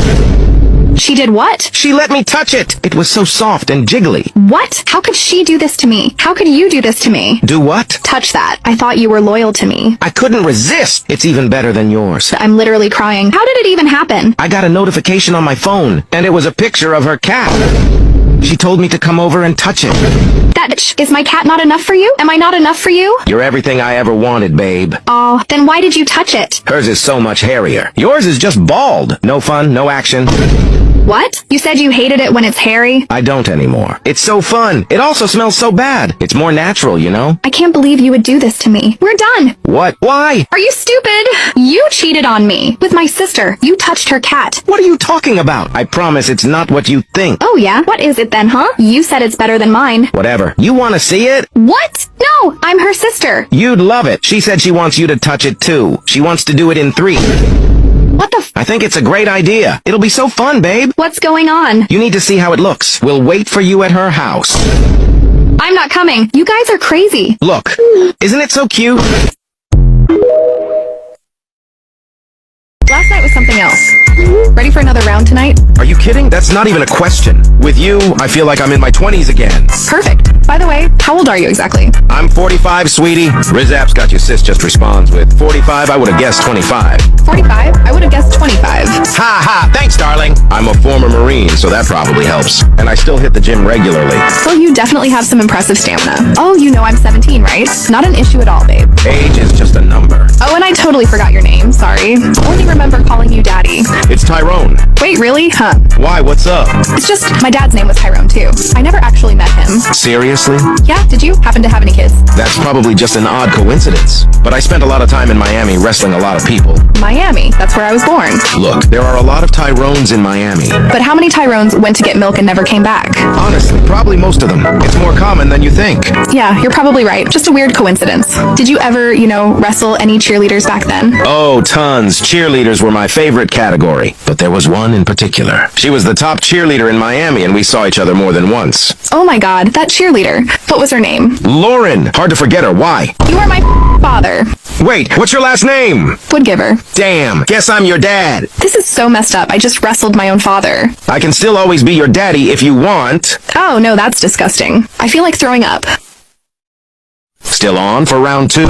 She did what? She let me touch it. It was so soft and jiggly. What? How could she do this to me? How could you do this to me? Do what? Touch that. I thought you were loyal to me. I couldn't resist. It's even better than yours. I'm literally crying. How did it even happen? I got a notification on my phone, and it was a picture of her cat. She told me to come over and touch it. That bitch. Is my cat not enough for you? Am I not enough for you? You're everything I ever wanted, babe. Oh, then why did you touch it? Hers is so much hairier. Yours is just bald. No fun, no action. What? You said you hated it when it's hairy? I don't anymore. It's so fun. It also smells so bad. It's more natural, you know? I can't believe you would do this to me. We're done. What? Why? Are you stupid? You cheated on me. With my sister. You touched her cat. What are you talking about? I promise it's not what you think. Oh yeah? What is it then, huh? You said it's better than mine. Whatever. You want to see it? What? No! I'm her sister. You'd love it. She said she wants you to touch it too. She wants to do it in 3. What the I think it's a great idea. It'll be so fun, babe. What's going on? You need to see how it looks. We'll wait for you at her house. I'm not coming. You guys are crazy. Look, isn't it so cute? Last night was something else. Ready for another round tonight? Are you kidding? That's not even a question. With you, I feel like I'm in my 20s again. Perfect. By the way, how old are you exactly? I'm 45, sweetie. Riz App's got your sis just responds with 45. I would have guessed 25. 45? I would have guessed 25. Ha ha! Thanks, darling. I'm a former Marine, so that probably helps. And I still hit the gym regularly. Well, you definitely have some impressive stamina. Oh, you know I'm 17, right? Not an issue at all, babe. Age is just a number. Oh, and I totally forgot your name. Sorry. Only remember calling you Daddy. It's Tyrone. Wait, really? Huh. Why? What's up? It's just, my dad's name was Tyrone, too. I never actually met him. Seriously? Yeah, did you happen to have any kids? That's probably just an odd coincidence. But I spent a lot of time in Miami wrestling a lot of people. Miami? That's where I was born. Look, there are a lot of Tyrones in Miami. But how many Tyrones went to get milk and never came back? Honestly, probably most of them. It's more common than you think. Yeah, you're probably right. Just a weird coincidence. Did you ever, wrestle any cheerleaders back then? Oh, tons. Cheerleaders were my favorite category. But there was one in particular. She was the top cheerleader in Miami, and we saw each other more than once. Oh my god, that cheerleader. What was her name? Lauren. Hard to forget her. Why? You are my father. Wait, what's your last name? Woodgiver. Damn, guess I'm your dad. This is so messed up. I just wrestled my own father. I can still always be your daddy if you want. Oh, no, that's disgusting. I feel like throwing up. Still on for round 2?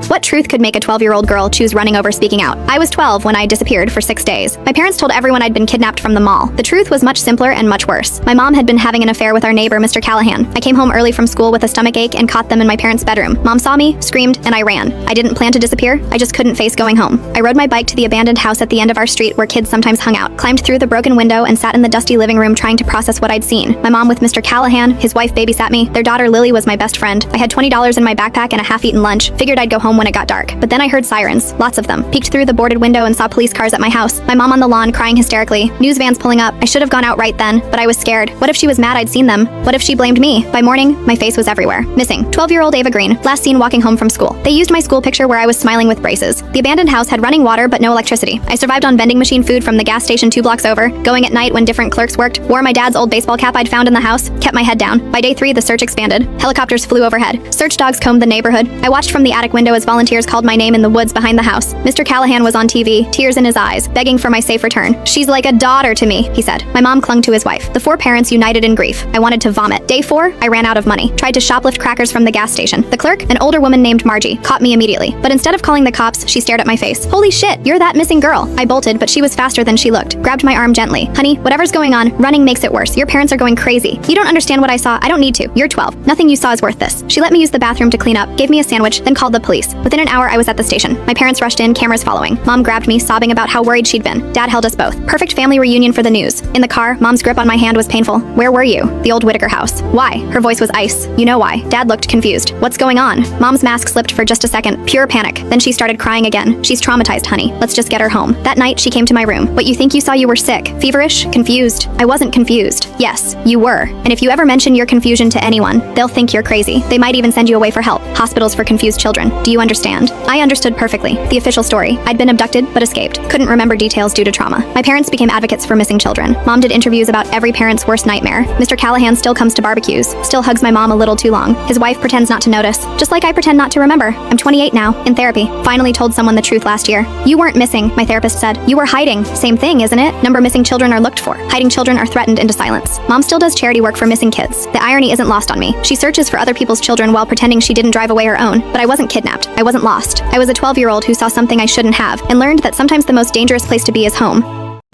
What truth could make a 12-year-old girl choose running over speaking out? I was 12 when I disappeared for 6 days. My parents told everyone I'd been kidnapped from the mall. The truth was much simpler and much worse. My mom had been having an affair with our neighbor, Mr. Callahan. I came home early from school with a stomachache and caught them in my parents' bedroom. Mom saw me, screamed, and I ran. I didn't plan to disappear. I just couldn't face going home. I rode my bike to the abandoned house at the end of our street where kids sometimes hung out, climbed through the broken window, and sat in the dusty living room trying to process what I'd seen. My mom with Mr. Callahan, his wife babysat me. Their daughter Lily was my best friend. I had $20 in my backpack and a half-eaten lunch. Figured I'd go go home when it got dark, but then I heard sirens, lots of them. Peeked through the boarded window and saw police cars at my house. My mom on the lawn crying hysterically. News vans pulling up. I should have gone out right then, but I was scared. What if she was mad I'd seen them? What if she blamed me? By morning, my face was everywhere. Missing. 12-year-old Ava Green, last seen walking home from school. They used my school picture where I was smiling with braces. The abandoned house had running water but no electricity. I survived on vending machine food from the gas station 2 blocks over, going at night when different clerks worked, wore my dad's old baseball cap I'd found in the house, kept my head down. By day 3, the search expanded. Helicopters flew overhead. Search dogs combed the neighborhood. I watched from the attic window as volunteers called my name in the woods behind the house. Mr. Callahan was on TV, tears in his eyes, begging for my safe return. She's like a daughter to me, he said. My mom clung to his wife. The 4 parents united in grief. I wanted to vomit. Day 4, I ran out of money. Tried to shoplift crackers from the gas station. The clerk, an older woman named Margie, caught me immediately. But instead of calling the cops, she stared at my face. Holy shit, you're that missing girl. I bolted, but she was faster than she looked. Grabbed my arm gently. Honey, whatever's going on, running makes it worse. Your parents are going crazy. You don't understand what I saw. I don't need to. You're 12. Nothing you saw is worth this. She let me use the bathroom to clean up, gave me a sandwich, then called the police. Within an hour, I was at the station. My parents rushed in, cameras following. Mom grabbed me, sobbing about how worried she'd been. Dad held us both. Perfect family reunion for the news. In the car, Mom's grip on my hand was painful. Where were you? The old Whitaker house. Why? Her voice was ice. You know why. Dad looked confused. What's going on? Mom's mask slipped for just a second. Pure panic. Then she started crying again. She's traumatized, honey. Let's just get her home. That night, she came to my room. What you think you saw, you were sick. Feverish? Confused. I wasn't confused. Yes, you were. And if you ever mention your confusion to anyone, they'll think you're crazy. They might even send you away for help. Hospitals for confused children. Do you understand? I understood perfectly. The official story. I'd been abducted, but escaped. Couldn't remember details due to trauma. My parents became advocates for missing children. Mom did interviews about every parent's worst nightmare. Mr. Callahan still comes to barbecues. Still hugs my mom a little too long. His wife pretends not to notice. Just like I pretend not to remember. I'm 28 now, in therapy. Finally told someone the truth last year. You weren't missing, my therapist said. You were hiding. Same thing, isn't it? Number missing children are looked for. Hiding children are threatened into silence. Mom still does charity work for missing kids. The irony isn't lost on me. She searches for other people's children while pretending she didn't drive away her own. But I wasn't kidnapped. I wasn't lost. I was a 12-year-old who saw something I shouldn't have and learned that sometimes the most dangerous place to be is home.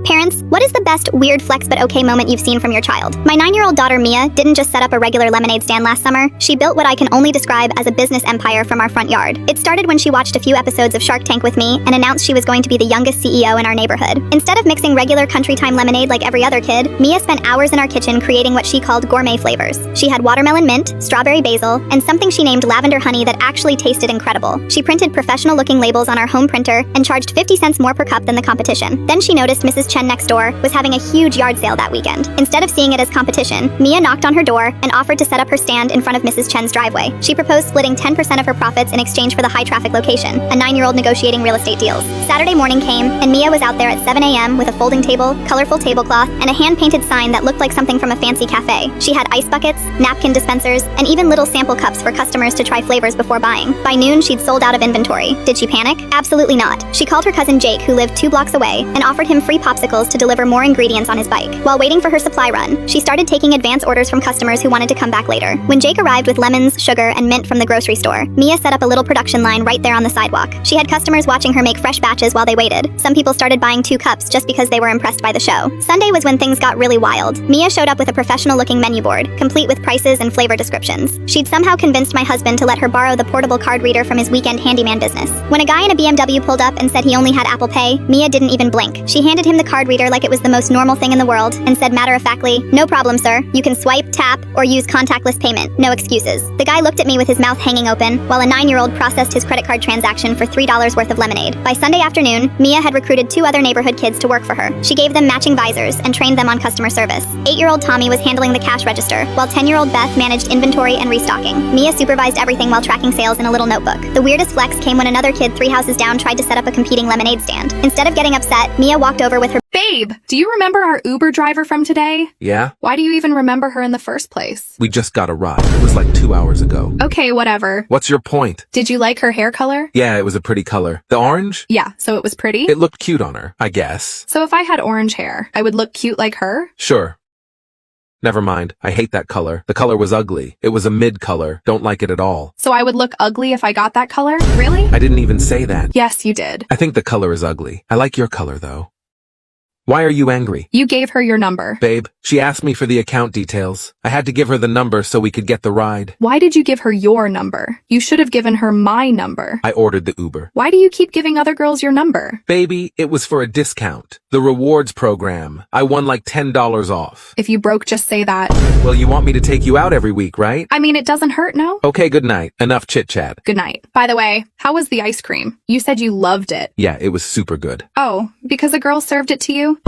Parents, what is the best weird flex but okay moment you've seen from your child? My 9-year-old daughter Mia didn't just set up a regular lemonade stand last summer. She built what I can only describe as a business empire from our front yard. It started when she watched a few episodes of Shark Tank with me and announced she was going to be the youngest CEO in our neighborhood. Instead of mixing regular country time lemonade like every other kid, Mia spent hours in our kitchen creating what she called gourmet flavors. She had watermelon mint, strawberry basil, and something she named lavender honey that actually tasted incredible. She printed professional-looking labels on our home printer and charged 50 cents more per cup than the competition. Then she noticed Mrs. Chen next door was having a huge yard sale that weekend. Instead of seeing it as competition, Mia knocked on her door and offered to set up her stand in front of Mrs. Chen's driveway. She proposed splitting 10% of her profits in exchange for the high-traffic location, a 9-year-old negotiating real estate deals. Saturday morning came, and Mia was out there at 7 a.m. with a folding table, colorful tablecloth, and a hand-painted sign that looked like something from a fancy cafe. She had ice buckets, napkin dispensers, and even little sample cups for customers to try flavors before buying. By noon, she'd sold out of inventory. Did she panic? Absolutely not. She called her cousin Jake, who lived 2 blocks away, and offered him free popsicles to deliver more ingredients on his bike. While waiting for her supply run, she started taking advance orders from customers who wanted to come back later. When Jake arrived with lemons, sugar, and mint from the grocery store, Mia set up a little production line right there on the sidewalk. She had customers watching her make fresh batches while they waited. Some people started buying 2 cups just because they were impressed by the show. Sunday was when things got really wild. Mia showed up with a professional-looking menu board, complete with prices and flavor descriptions. She'd somehow convinced my husband to let her borrow the portable card reader from his weekend handyman business. When a guy in a BMW pulled up and said he only had Apple Pay, Mia didn't even blink. She handed him the card reader like it was the most normal thing in the world and said matter-of-factly, "No problem, sir. You can swipe, tap, or use contactless payment. No excuses." The guy looked at me with his mouth hanging open, while a 9-year-old processed his credit card transaction for $3 worth of lemonade. By Sunday afternoon, Mia had recruited 2 other neighborhood kids to work for her. She gave them matching visors and trained them on customer service. 8-year-old Tommy was handling the cash register, while 10-year-old Beth managed inventory and restocking. Mia supervised everything while tracking sales in a little notebook. The weirdest flex came when another kid 3 houses down tried to set up a competing lemonade stand. Instead of getting upset, Mia walked over with her Babe, do you remember our Uber driver from today? Yeah? Why do you even remember her in the first place? We just got a ride. It was like 2 hours ago. Okay, whatever. What's your point? Did you like her hair color? Yeah, it was a pretty color. The orange? Yeah, so it was pretty? It looked cute on her, I guess. So if I had orange hair, I would look cute like her? Sure. Never mind. I hate that color. The color was ugly. It was a mid color. Don't like it at all. So I would look ugly if I got that color? Really? I didn't even say that. Yes, you did. I think the color is ugly. I like your color, though. Why are you angry? You gave her your number. Babe, she asked me for the account details. I had to give her the number so we could get the ride. Why did you give her your number? You should have given her my number. I ordered the Uber. Why do you keep giving other girls your number? Baby, it was for a discount. The rewards program. I won like $10 off. If you broke, just say that. Well, you want me to take you out every week, right? I mean, it doesn't hurt, no? Okay, good night. Enough chit-chat. Good night. By the way, how was the ice cream? You said you loved it. Yeah, it was super good. Oh, because a girl served it to you?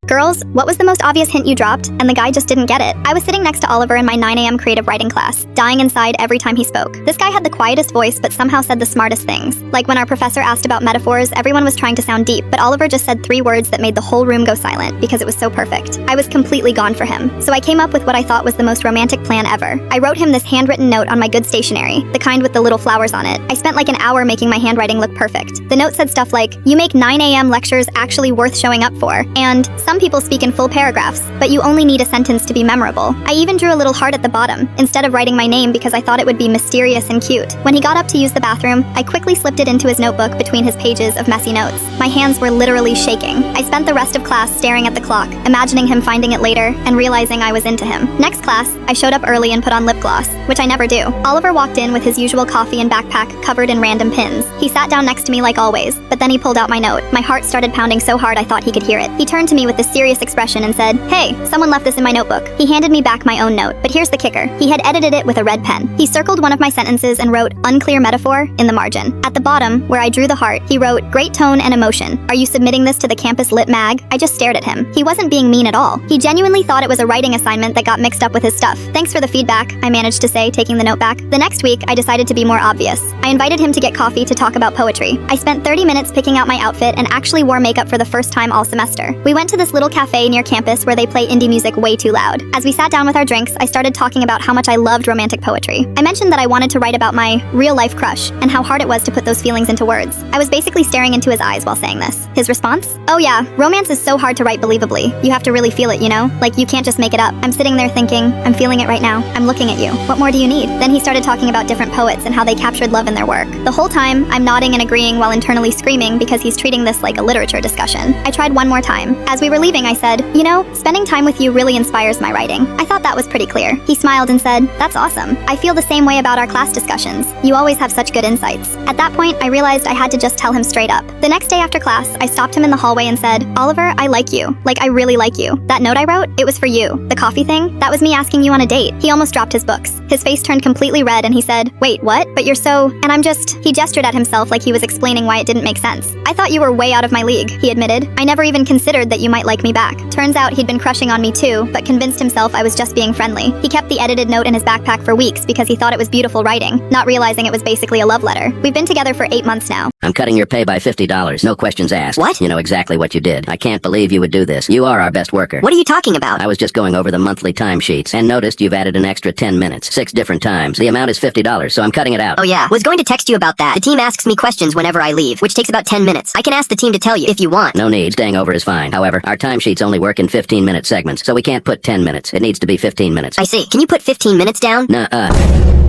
Girls, what was the most obvious hint you dropped? And the guy just didn't get it. I was sitting next to Oliver in my 9 a.m. creative writing class, dying inside every time he spoke. This guy had the quietest voice, but somehow said the smartest things. Like when our professor asked about metaphors, everyone was trying to sound deep, but Oliver just said 3 words that made the whole room go silent because it was so perfect. I was completely gone for him. So I came up with what I thought was the most romantic plan ever. I wrote him this handwritten note on my good stationery, the kind with the little flowers on it. I spent like an hour making my handwriting look perfect. The note said stuff like, "You make 9 a.m. lectures actually worth showing up for," and "Some people speak in full paragraphs, but you only need a sentence to be memorable." I even drew a little heart at the bottom, instead of writing my name because I thought it would be mysterious and cute. When he got up to use the bathroom, I quickly slipped it into his notebook between his pages of messy notes. My hands were literally shaking. I spent the rest of class staring at the clock, imagining him finding it later, and realizing I was into him. Next class, I showed up early and put on lip gloss, which I never do. Oliver walked in with his usual coffee and backpack covered in random pins. He sat down next to me like always, but then he pulled out my note. My heart started pounding so hard I thought he could hear it. He turned to me with this serious expression and said, "Hey, someone left this in my notebook." He handed me back my own note, but here's the kicker. He had edited it with a red pen. He circled one of my sentences and wrote "unclear metaphor" in the margin. At the bottom, where I drew the heart, he wrote "great tone and emotion. Are you submitting this to the campus lit mag?" I just stared at him. He wasn't being mean at all. He genuinely thought it was a writing assignment that got mixed up with his stuff. "Thanks for the feedback," I managed to say, taking the note back. The next week, I decided to be more obvious. I invited him to get coffee to talk about poetry. I spent 30 minutes picking out my outfit and actually wore makeup for the first time all semester. We went to this little cafe near campus where they play indie music way too loud. As we sat down with our drinks, I started talking about how much I loved romantic poetry. I mentioned that I wanted to write about my real-life crush and how hard it was to put those feelings into words. I was basically staring into his eyes while saying this. His response? "Oh yeah, romance is so hard to write believably. You have to really feel it, you know? Like you can't just make it up." I'm sitting there thinking, I'm feeling it right now. I'm looking at you. What more do you need? Then he started talking about different poets and how they captured love in their work. The whole time, I'm nodding and agreeing while internally screaming because he's treating this like a literature discussion. I tried one more time. As we were leaving, I said, "You know, spending time with you really inspires my writing." I thought that was pretty clear. He smiled and said, "That's awesome. I feel the same way about our class discussions. You always have such good insights." At that point, I realized I had to just tell him straight up. The next day after class, I stopped him in the hallway and said, "Oliver, I like you. Like, I really like you. That note I wrote, it was for you. The coffee thing, that was me asking you on a date." He almost dropped his books. His face turned completely red and he said, "Wait, what? But you're so..." And he gestured at himself like he was explaining why it didn't make sense. "I thought you were way out of my league," he admitted. "I never even considered that you might like me back." Turns out he'd been crushing on me too, but convinced himself I was just being friendly. He kept the edited note in his backpack for weeks because he thought it was beautiful writing, not realizing it was basically a love letter. We've been together for 8 months now. "I'm cutting your pay by $50. No questions asked." What? "You know exactly what you did. I can't believe you would do this. You are our best worker." What are you talking about? "I was just going over the monthly timesheets and noticed you've added an extra 10 minutes, 6 different times. The amount is $50, so I'm cutting it out." Oh yeah, was going to text you about that. The team asks me questions whenever I leave, which takes about 10 minutes. I can ask the team to tell you if you want. "No need. Staying over is fine. However, our timesheets only work in 15-minute segments, so we can't put 10 minutes. It needs to be 15 minutes. I see. Can you put 15 minutes down? Nuh-uh.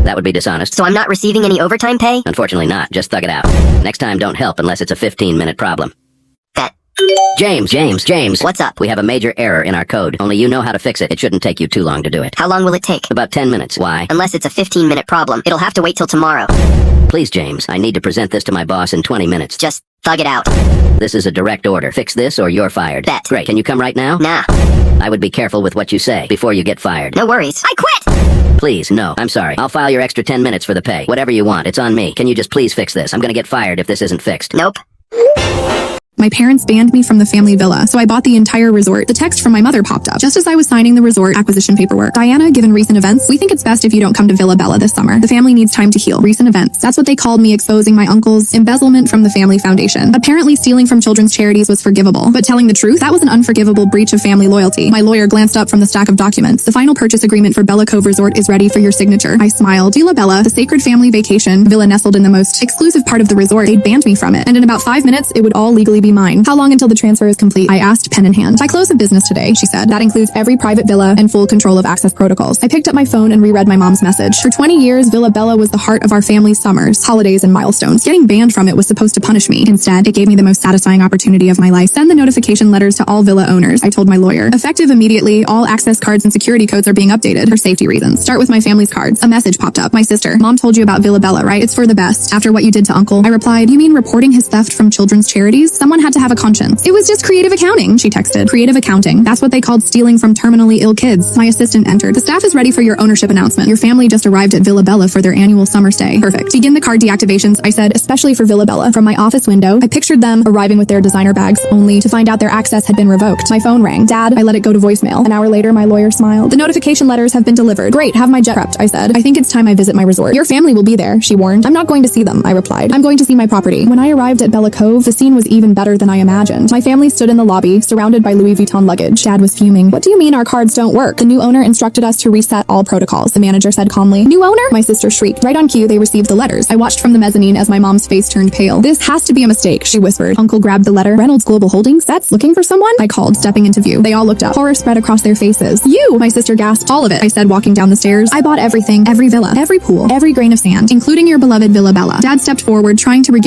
That would be dishonest. So I'm not receiving any overtime pay? Unfortunately not. Just thug it out. Next time don't help unless it's a 15-minute problem." Bet. James. What's up? We have a major error in our code. Only you know how to fix it. It shouldn't take you too long to do it. How long will it take? About 10 minutes. Why? Unless it's a 15-minute problem. It'll have to wait till tomorrow. Please, James. I need to present this to my boss in 20 minutes. Just thug it out. This is a direct order. Fix this or you're fired. Bet. Great. Can you come right now? Nah. I would be careful with what you say before you get fired. No worries. I quit! Please, no. I'm sorry. I'll file your extra 10 minutes for the pay. Whatever you want. It's on me. Can you just please fix this? I'm gonna get fired if this isn't fixed. Nope. My parents banned me from the family villa, so I bought the entire resort. The text from my mother popped up just as I was signing the resort acquisition paperwork. "Diana, given recent events, we think it's best if you don't come to Villa Bella this summer. The family needs time to heal. Recent events." That's what they called me, exposing my uncle's embezzlement from the family foundation. Apparently stealing from children's charities was forgivable, but telling the truth, that was an unforgivable breach of family loyalty. My lawyer glanced up from the stack of documents. "The final purchase agreement for Bella Cove Resort is ready for your signature." I smiled. Villa Bella, the sacred family vacation villa nestled in the most exclusive part of the resort. They'd banned me from it, and in about 5 minutes, it would all legally be mine. "How long until the transfer is complete?" I asked, pen in hand. "I close the business today," she said. "That includes every private villa and full control of access protocols." I picked up my phone and reread my mom's message. For 20 years, Villa Bella was the heart of our family's summers, holidays, and milestones. Getting banned from it was supposed to punish me. Instead, it gave me the most satisfying opportunity of my life. "Send the notification letters to all villa owners," I told my lawyer. "Effective immediately, all access cards and security codes are being updated for safety reasons. Start with my family's cards." A message popped up. "My sister, Mom told you about Villa Bella, right? It's for the best. After what you did to Uncle." I replied, "You mean reporting his theft from children's charities?" Someone Someone had to have a conscience. It was just creative accounting, she texted. Creative accounting. That's what they called stealing from terminally ill kids. My assistant entered. The staff is ready for your ownership announcement. Your family just arrived at Villa Bella for their annual summer stay. Perfect. Begin the card deactivations, I said, especially for Villa Bella. From my office window, I pictured them arriving with their designer bags, only to find out their access had been revoked. My phone rang. Dad, I let it go to voicemail. An hour later, my lawyer smiled. The notification letters have been delivered. Great, have my jet prepped, I said. I think it's time I visit my resort. Your family will be there, she warned. I'm not going to see them, I replied. I'm going to see my property. When I arrived at Bella Cove, the scene was even better than I imagined. My family stood in the lobby, surrounded by Louis Vuitton luggage. Dad was fuming. What do you mean our cards don't work? The new owner instructed us to reset all protocols, the manager said calmly. New owner? My sister shrieked. Right on cue, they received the letters. I watched from the mezzanine as my mom's face turned pale. This has to be a mistake, she whispered. Uncle grabbed the letter. Reynolds Global Holdings? That's looking for someone? I called, stepping into view. They all looked up. Horror spread across their faces. You! My sister gasped. All of it, I said, walking down the stairs. I bought everything, every villa, every pool, every grain of sand, including your beloved Villa Bella. Dad stepped forward, trying to regain